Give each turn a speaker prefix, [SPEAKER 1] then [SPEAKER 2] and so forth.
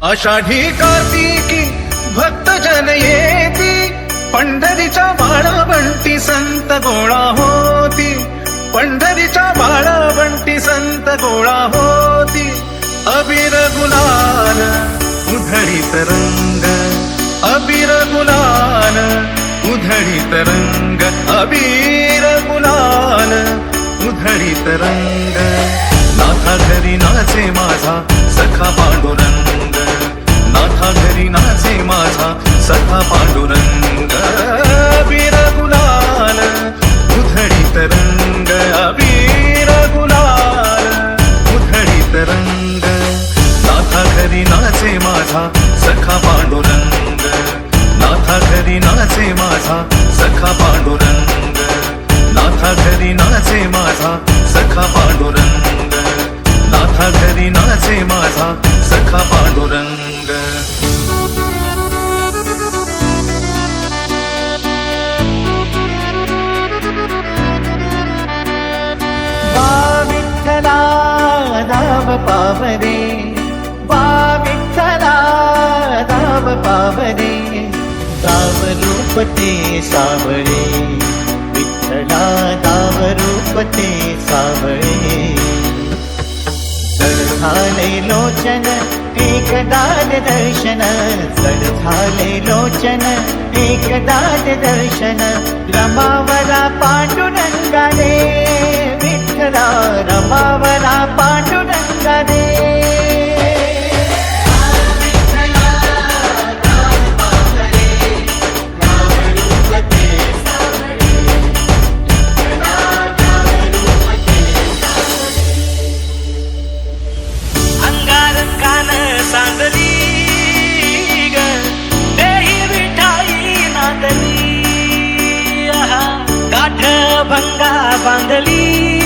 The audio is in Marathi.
[SPEAKER 1] आषाढी कार्तिकी भक्तजन येती, पंढरीच्या बाळावंटी संत गोळा होती, पंढरीच्या बाळावंटी संत गोळा होती. अबीर गुलाल उधळीत रंग, अबीर गुलाल उधळीत रंग, अबीर गुलाल उधळीत रंग. नाथा घरी नाचे माझा सखा पांडुरंग, नाथा घरी नाचे माझा सखा पांडुरंग. अबीर गुलाल उधळीत रंग, अबीर गुलाल उधळीत रंग. नाथा घरी नाचे माझा सखा पांडुरंग, नाथा घरी नाचे माझा सखा पांडुरंग, नाथा घरी नाचे माझा सखा पांडुरंग, नाथा घरी नाचे माझा सखा पांडुरंग.
[SPEAKER 2] वा विठ्ठला दाव पावरे, वा विठ्ठला दाव पावरे, दाव रूप ते सावळे, विठ्ठला दाव रूप ते सावळे. जड झाले लोचन एकदाद दर्शन, जड झाले लोचन एकदाद दर्शन. रमावला पांडुरंगाने विठ्ठला, रमावला पांडुरंगाने.
[SPEAKER 3] सांगली ग देही विठाई नांदली, गाठ भंगा बांधली.